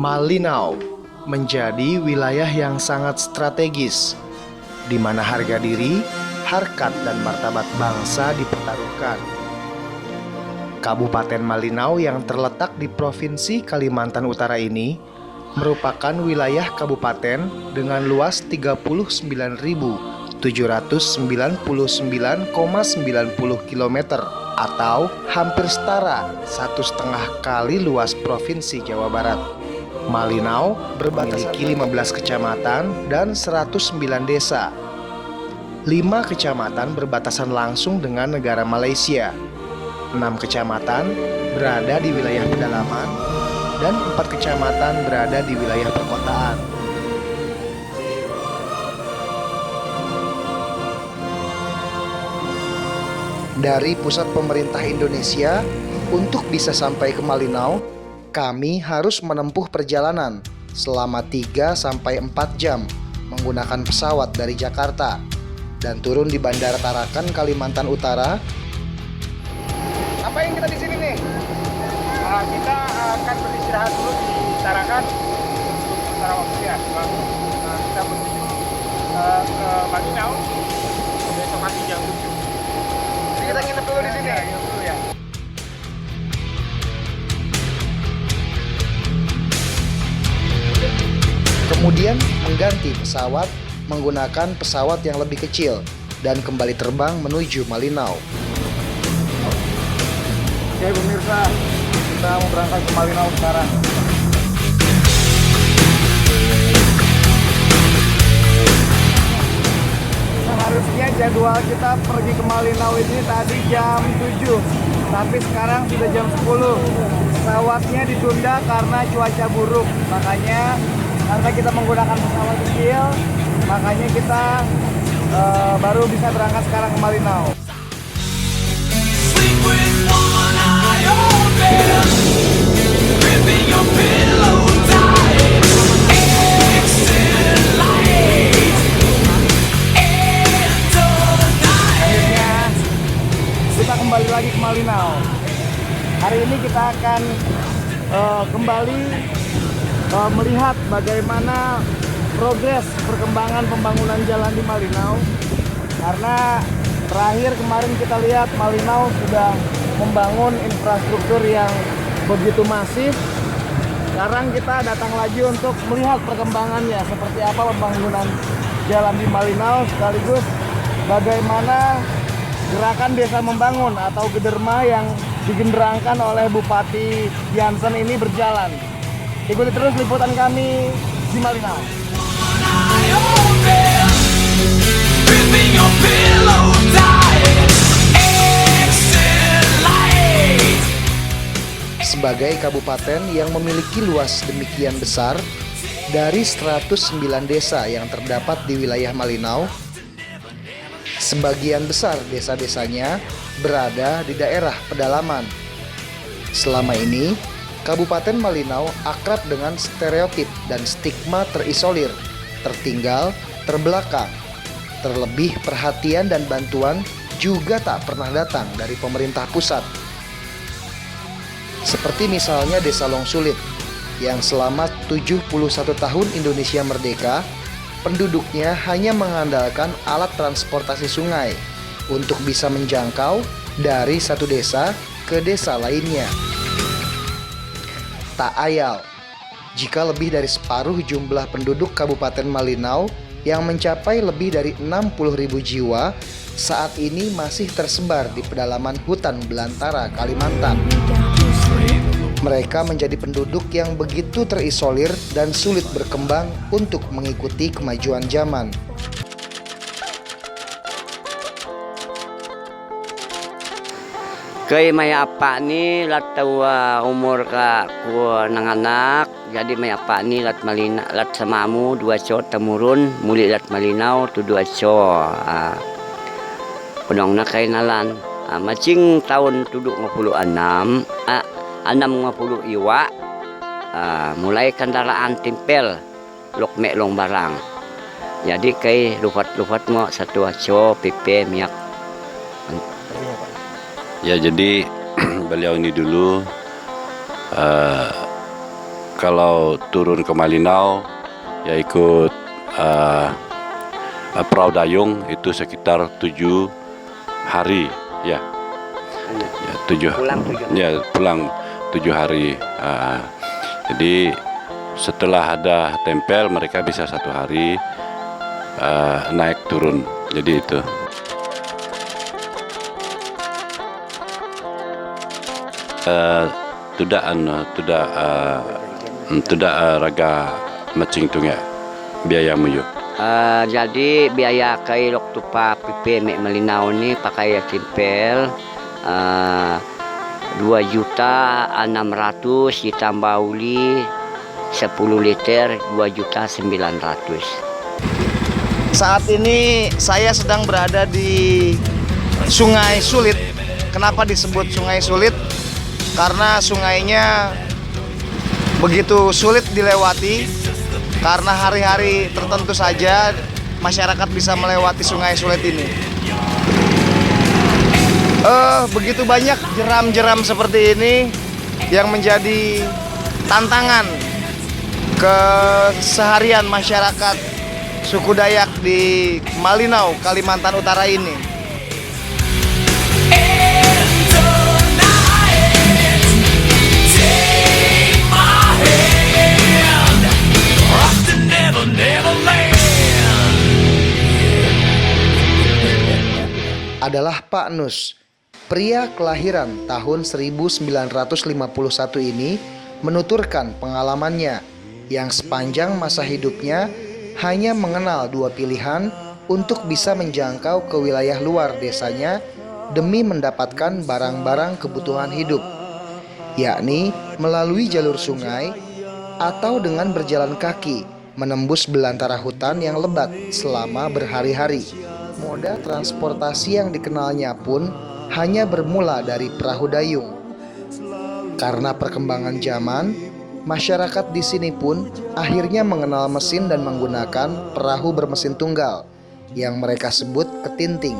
Malinau menjadi wilayah yang sangat strategis, di mana harga diri, harkat, dan martabat bangsa dipertaruhkan. Kabupaten Malinau yang terletak di Provinsi Kalimantan Utara ini merupakan wilayah kabupaten dengan luas 39.799,90 km atau hampir setara 1,5 kali luas Provinsi Jawa Barat. Malinau memiliki 15 kecamatan dan 109 desa. 5 kecamatan berbatasan langsung dengan negara Malaysia. 6 kecamatan berada di wilayah pedalaman dan 4 kecamatan berada di wilayah perkotaan. Dari pusat pemerintah Indonesia, untuk bisa sampai ke Malinau, kami harus menempuh perjalanan selama 3-4 jam menggunakan pesawat dari Jakarta dan turun di Bandara Tarakan, Kalimantan Utara. Apa yang kita di sini nih? Kita akan beristirahat dulu di Tarakan untuk sementara waktu ya. Kita menuju ke Malinau besok pagi jam 7. Jadi kita nginep dulu di sini. Ya, dulu ya. Kemudian mengganti pesawat menggunakan pesawat yang lebih kecil dan kembali terbang menuju Malinau. Oke pemirsa, kita mau berangkat ke Malinau sekarang. Seharusnya jadwal kita pergi ke Malinau ini tadi jam 7, tapi sekarang sudah jam 10. Pesawatnya ditunda karena cuaca buruk, makanya karena kita menggunakan pesawat kecil, makanya kita baru bisa berangkat sekarang ke Malinau. Akhirnya kita kembali lagi ke Malinau. Hari ini kita akan kembali melihat bagaimana progres perkembangan pembangunan jalan di Malinau, karena terakhir kemarin kita lihat Malinau sudah membangun infrastruktur yang begitu masif. Sekarang kita datang lagi untuk melihat perkembangannya, seperti apa pembangunan jalan di Malinau, sekaligus bagaimana gerakan desa membangun atau Gederma yang digenderangkan oleh Bupati Jansen ini berjalan. Ikuti terus liputan kami di Malinau. Sebagai kabupaten yang memiliki luas demikian besar, dari 109 desa yang terdapat di wilayah Malinau, sebagian besar desa-desanya berada di daerah pedalaman. Selama ini, Kabupaten Malinau akrab dengan stereotip dan stigma terisolir, tertinggal, terbelakang. Terlebih perhatian dan bantuan juga tak pernah datang dari pemerintah pusat. Seperti misalnya Desa Longsulit, yang selama 71 tahun Indonesia merdeka, penduduknya hanya mengandalkan alat transportasi sungai untuk bisa menjangkau dari satu desa ke desa lainnya. Tak ayal jika lebih dari separuh jumlah penduduk Kabupaten Malinau yang mencapai lebih dari 60.000 jiwa saat ini masih tersebar di pedalaman hutan belantara Kalimantan. Mereka menjadi penduduk yang begitu terisolir dan sulit berkembang untuk mengikuti kemajuan zaman. Kay may apa ni lat tawa umur ka ku nanganak, jadi may apa ni lat malina lat samamu 2 so temurun muli lat Malinau tu 2 so. Kunong na kay nalan macing tahun tuduk 56 50 iwa mulai kendaraan timpel lokme long barang. Jadi kay lupat-lupat mo satu aco pipe miak. Ya, jadi beliau ini dulu kalau turun ke Malinau ya ikut perahu dayung itu sekitar 7 hari ya. Ya, 7 Pulang 7 hari. ya pulang 7 hari. Jadi setelah ada tempel mereka bisa 1 hari naik turun. Jadi itu. Tidak raga macing tunga biaya muyu. Jadi biaya kai lok tupa pipe mek Malinau ni pakai timpel 2.600.000 ditambah uli 10 liter 2.900.000. Saat ini saya sedang berada di Sungai Sulit. Kenapa disebut Sungai Sulit? Karena sungainya begitu sulit dilewati. Karena hari-hari tertentu saja masyarakat bisa melewati Sungai Sulit ini. Begitu banyak jeram-jeram seperti ini yang menjadi tantangan keseharian masyarakat suku Dayak di Malinau, Kalimantan Utara ini. Adalah Pak Nus. Pria kelahiran tahun 1951 ini menuturkan pengalamannya yang sepanjang masa hidupnya hanya mengenal 2 pilihan untuk bisa menjangkau ke wilayah luar desanya demi mendapatkan barang-barang kebutuhan hidup, yakni melalui jalur sungai atau dengan berjalan kaki menembus belantara hutan yang lebat selama berhari-hari. Moda transportasi yang dikenalnya pun hanya bermula dari perahu dayung. Karena perkembangan zaman, masyarakat di sini pun akhirnya mengenal mesin dan menggunakan perahu bermesin tunggal yang mereka sebut ketinting.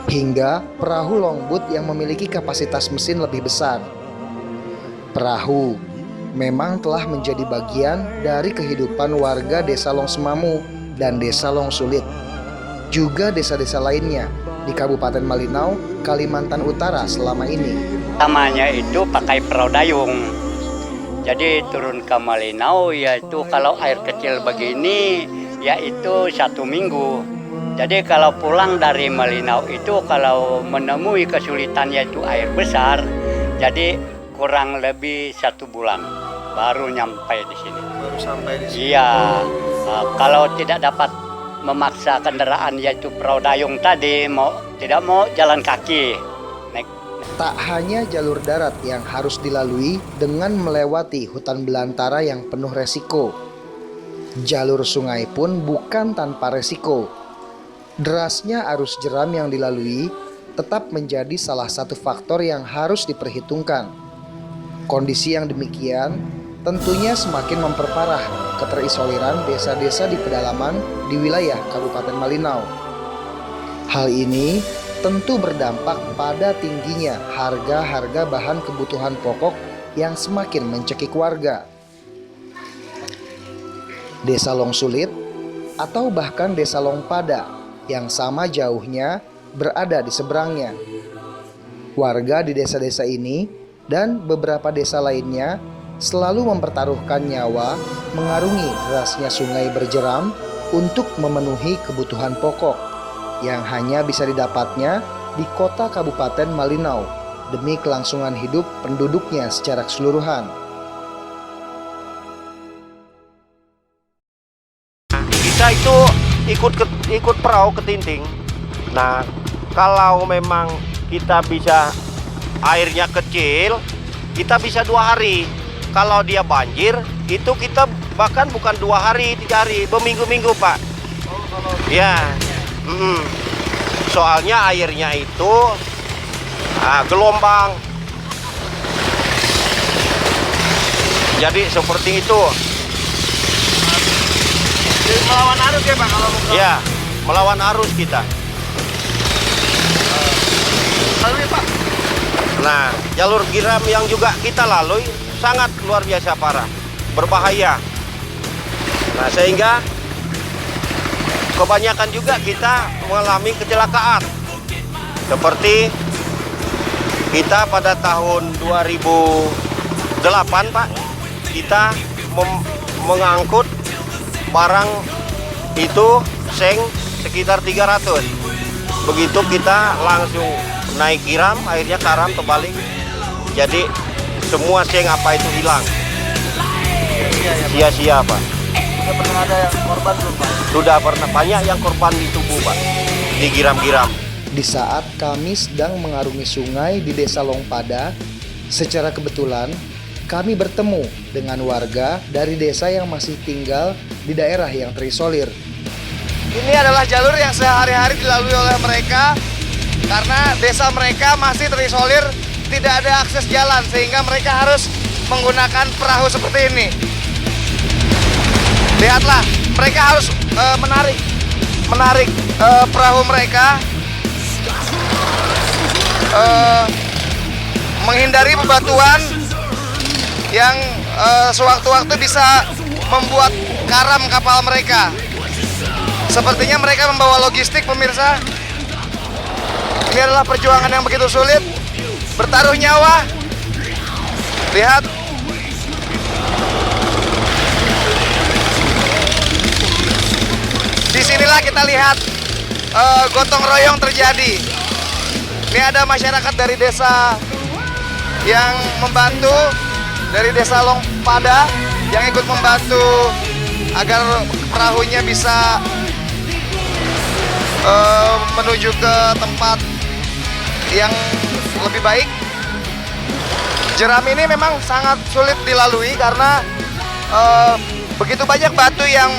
Hingga perahu longboat yang memiliki kapasitas mesin lebih besar. Perahu memang telah menjadi bagian dari kehidupan warga Desa Long Semamu dan Desa Long Sulit, juga desa-desa lainnya di Kabupaten Malinau, Kalimantan Utara selama ini. Namanya itu pakai perahu dayung. Jadi turun ke Malinau yaitu kalau air kecil begini yaitu 1 minggu. Jadi kalau pulang dari Malinau itu kalau menemui kesulitan yaitu air besar, jadi kurang lebih 1 bulan baru nyampe di sini. Baru sampai di sini. Iya, kalau tidak dapat memaksa kendaraan yaitu perahu dayung tadi tidak mau jalan kaki. Tak hanya jalur darat yang harus dilalui dengan melewati hutan belantara yang penuh resiko, jalur sungai pun bukan tanpa resiko. Derasnya arus jeram yang dilalui tetap menjadi salah satu faktor yang harus diperhitungkan. Kondisi yang demikian tentunya semakin memperparah keterisoliran desa-desa di pedalaman di wilayah Kabupaten Malinau. Hal ini tentu berdampak pada tingginya harga-harga bahan kebutuhan pokok yang semakin mencekik warga. Desa Long Sulit atau bahkan Desa Long Pada yang sama jauhnya berada di seberangnya. Warga di desa-desa ini dan beberapa desa lainnya selalu mempertaruhkan nyawa mengarungi derasnya sungai berjeram untuk memenuhi kebutuhan pokok yang hanya bisa didapatnya di kota Kabupaten Malinau demi kelangsungan hidup penduduknya secara keseluruhan. Kita itu ikut perahu ketinting. Nah, kalau memang kita bisa airnya kecil, kita bisa 2 hari. Kalau dia banjir, itu kita bahkan bukan 2 hari, 3 hari, berminggu-minggu, Pak. Ya, soalnya airnya itu gelombang. Jadi seperti itu. Jadi melawan arus ya Pak kalau Ya, melawan arus kita. Lalu Pak. Nah, jalur giram yang juga kita lalui sangat luar biasa parah. berbahaya. Nah, sehingga kebanyakan juga kita mengalami kecelakaan. Seperti kita pada tahun 2008, Pak, kita mengangkut barang itu seng sekitar 300. Begitu kita langsung naik kiram, akhirnya karam terbalik. Jadi semua seng apa itu hilang. Sia-sia, Pak. Sudah pernah ada korban belum, Pak? Sudah pernah banyak yang korban di tubuh, Pak, di giram-giram. Di saat kami sedang mengarungi sungai di Desa Longpada, secara kebetulan kami bertemu dengan warga dari desa yang masih tinggal di daerah yang terisolir. Ini adalah jalur yang sehari-hari dilalui oleh mereka karena desa mereka masih terisolir, tidak ada akses jalan sehingga mereka harus menggunakan perahu seperti ini. Lihatlah, mereka harus menarik perahu mereka, menghindari bebatuan yang sewaktu-waktu bisa membuat karam kapal mereka. Sepertinya mereka membawa logistik, pemirsa. Ini adalah perjuangan yang begitu sulit, bertaruh nyawa. Lihat. Disinilah kita lihat gotong royong terjadi. Ini ada masyarakat dari desa yang membantu, dari desa Longpada yang ikut membantu agar perahunya bisa menuju ke tempat yang lebih baik. Jeram ini memang sangat sulit dilalui karena begitu banyak batu yang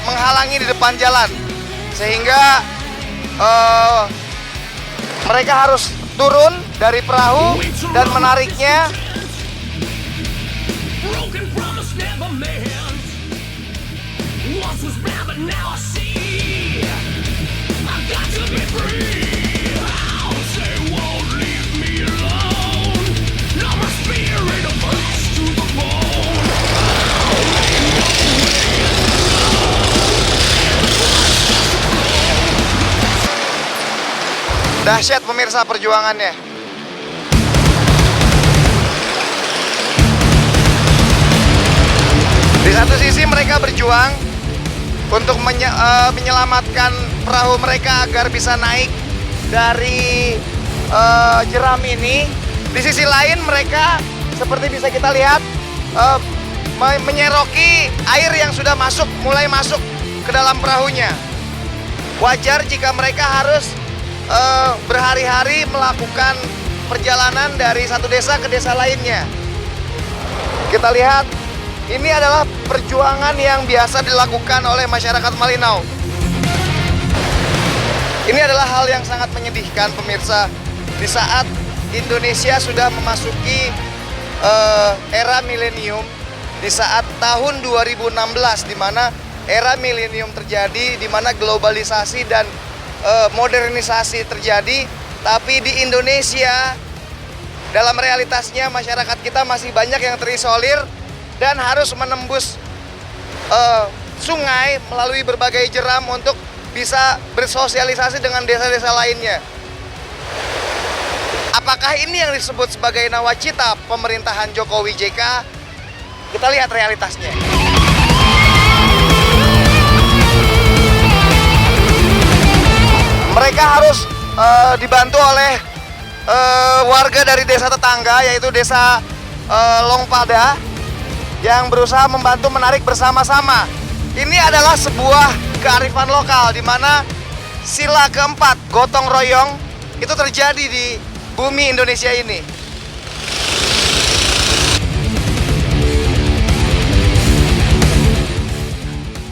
menghalangi di depan jalan, sehingga mereka harus turun dari perahu dan menariknya. Dahsyat, pemirsa, perjuangannya. Di satu sisi mereka berjuang untuk menyelamatkan perahu mereka agar bisa naik dari jeram ini. Di sisi lain mereka, seperti bisa kita lihat, menyeroki air yang sudah mulai masuk ke dalam perahunya. Wajar jika mereka harus berhari-hari melakukan perjalanan dari satu desa ke desa lainnya. Kita lihat, ini adalah perjuangan yang biasa dilakukan oleh masyarakat Malinau. Ini adalah hal yang sangat menyedihkan, pemirsa, di saat Indonesia sudah memasuki era milenium, di saat tahun 2016 di mana era milenium terjadi, di mana globalisasi dan modernisasi terjadi, tapi di Indonesia dalam realitasnya masyarakat kita masih banyak yang terisolir dan harus menembus sungai melalui berbagai jeram untuk bisa bersosialisasi dengan desa-desa lainnya. Apakah ini yang disebut sebagai nawacita pemerintahan Jokowi JK? Kita lihat realitasnya. Mereka harus dibantu oleh warga dari desa tetangga, yaitu desa Longpada, yang berusaha membantu menarik bersama-sama. Ini adalah sebuah kearifan lokal di mana sila keempat, gotong royong, itu terjadi di bumi Indonesia ini.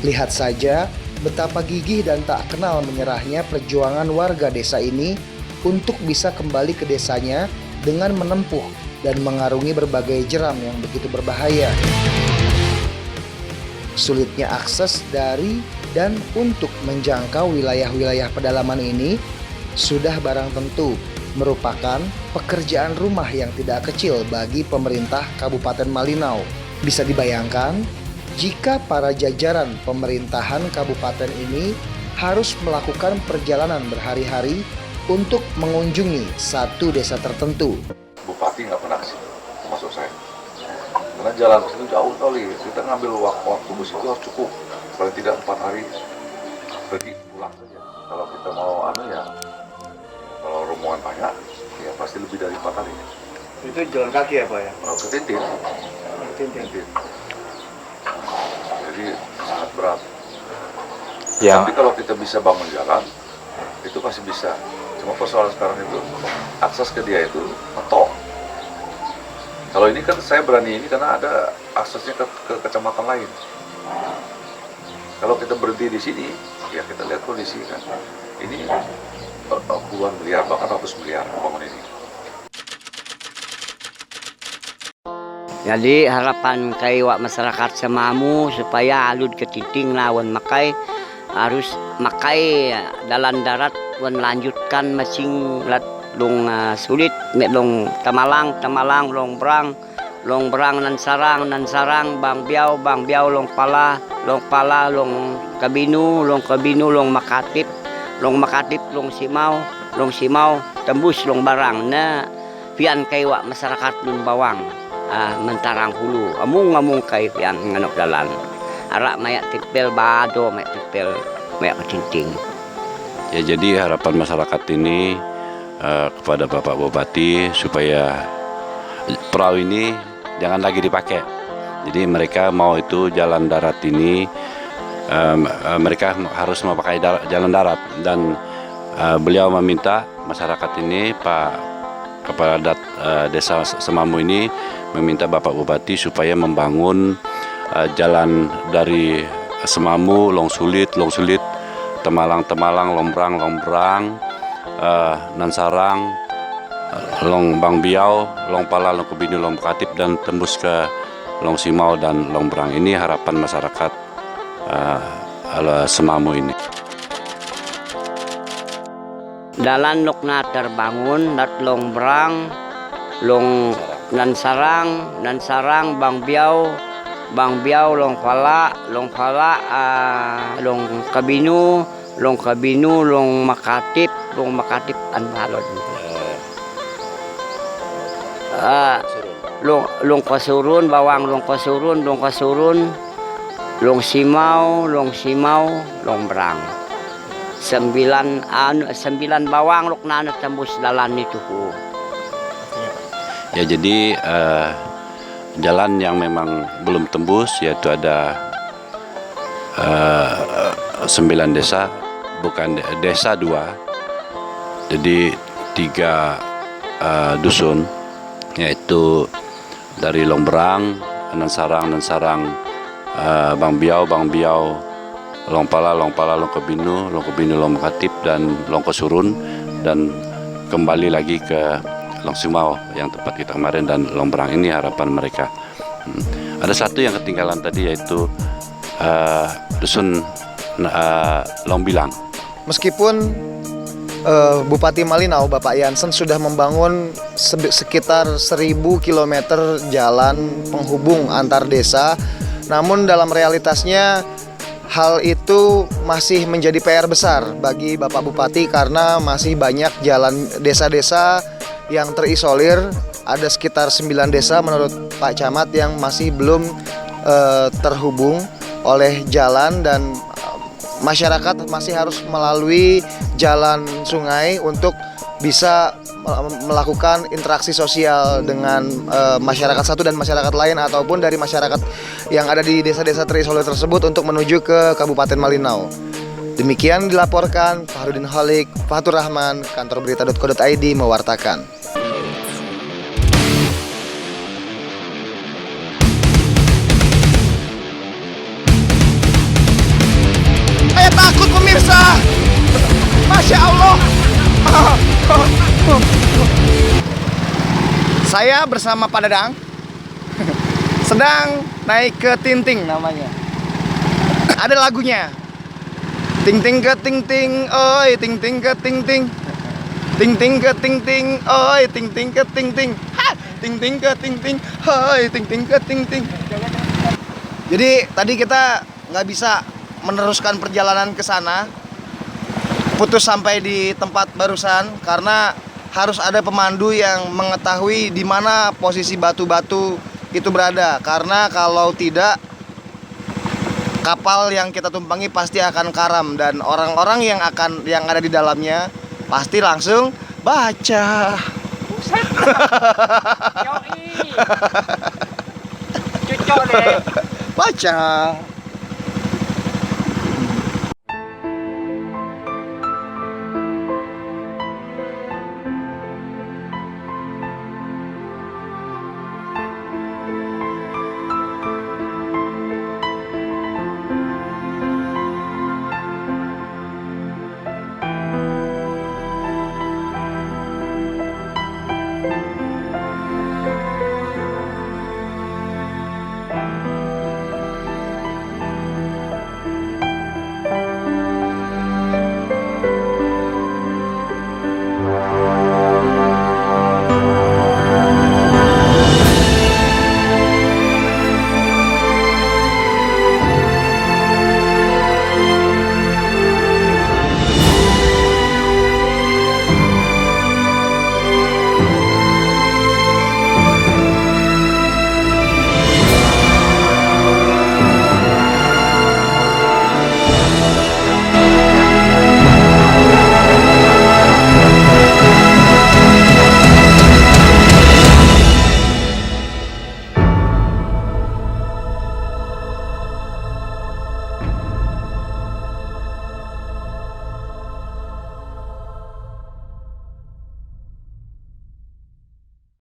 Lihat saja betapa gigih dan tak kenal menyerahnya perjuangan warga desa ini untuk bisa kembali ke desanya dengan menempuh dan mengarungi berbagai jeram yang begitu berbahaya. Sulitnya akses dari dan untuk menjangkau wilayah-wilayah pedalaman ini sudah barang tentu merupakan pekerjaan rumah yang tidak kecil bagi pemerintah Kabupaten Malinau. Bisa dibayangkan jika para jajaran pemerintahan kabupaten ini harus melakukan perjalanan berhari-hari untuk mengunjungi satu desa tertentu. Bupati nggak pernah kesini, termasuk saya. Karena jalan ke situ jauh kali, kita ngambil waktu bus itu harus cukup, paling tidak 4 hari pergi pulang saja. Kalau kita mau kalau rombongan banyak, ya pasti lebih dari 4 hari. Itu jalan kaki ya Pak ya? Kalau ke Tintin. Jadi sangat berat. Tapi kalau kita bisa bangun jalan, itu pasti bisa. Cuma persoalan sekarang itu akses ke dia itu mentok. Kalau ini kan saya berani ini karena ada aksesnya ke kecamatan lain. Kalau kita berhenti di sini, ya kita lihat kondisi kan. Ini puluhan miliar, bahkan ratus miliar bangun ini. Jadi harapan kai wak masyarakat semamu supaya alud ke Tinting lawan makai harus makai dalam darat wan lanjutkan masing lat long sulit mek long tamalang long berang nan sarang bang biau long pala long kabinu long makatip long simau tembus long barang na pian kai wak masyarakat lun bawang mentarang hulu amung kai pian nganok dalan arak mayak tipel bado mayak tipel mayak ketinting. Ya, jadi harapan masyarakat ini kepada Bapak Bupati supaya perahu ini jangan lagi dipakai. Jadi mereka mau itu jalan darat ini mereka harus memakai jalan darat, dan beliau meminta masyarakat ini kepada desa Semamu ini meminta Bapak Bupati supaya membangun jalan dari Semamu, Long Sulit, Temalang, Lombrang, Nansarang, Long Bang Biau, Long Pala, Long Kubinu, Long Katip, dan tembus ke Long Simau dan Lombrang. Ini harapan masyarakat Semamu ini. Dalan nukna terbangun dat Lombrang, Long Nansarang, Bang Biau, Long Pala, Long Kabinu, Long Makatip an balon. Long Kasurun, Bawang Long Kasurun, Long Simau, Lombrang. 9 bawang lok nana tembus dalan itu. Ya, jadi jalan yang memang belum tembus yaitu ada 9 desa, bukan desa 2, jadi 3 dusun, yaitu dari Lombrang, Nansarang, Bang Biau, Long Pala, Long Kabinu, Long Katip, dan Long Kasurun, dan kembali lagi ke Long Simau yang tempat kita kemarin, dan Lombrang. Ini harapan mereka. Ada satu yang ketinggalan tadi, yaitu dusun Long Bilang. Meskipun Bupati Malinau Bapak Jansen sudah membangun sekitar 1000 km jalan penghubung antar desa, namun dalam realitasnya hal itu masih menjadi PR besar bagi Bapak Bupati karena masih banyak jalan desa-desa yang terisolir. Ada sekitar 9 desa menurut Pak Camat yang masih belum terhubung oleh jalan, dan masyarakat masih harus melalui jalan sungai untuk bisa melakukan interaksi sosial dengan masyarakat satu dan masyarakat lain, ataupun dari masyarakat yang ada di desa-desa terisolir tersebut untuk menuju ke Kabupaten Malinau. Demikian dilaporkan Fahrudin Holik, Fatur Rahman, kantor berita.co.id mewartakan. Saya takut pemirsa. Masya Allah. Saya bersama Pak Dadang sedang naik ke Tinting namanya. Ada lagunya. Ting ting ke ting ting, oi ting ting ke ting ting. Ting ting ke ting ting, oi ting ting ke ting ting. Ha! Ting ting ke ting ting, oi ting ting ke ting ting. Jadi tadi kita nggak bisa meneruskan perjalanan ke sana, putus sampai di tempat barusan karena harus ada pemandu yang mengetahui di mana posisi batu-batu itu berada. Karena kalau tidak, kapal yang kita tumpangi pasti akan karam dan orang-orang yang ada di dalamnya pasti langsung baca. Cocok deh. Baca.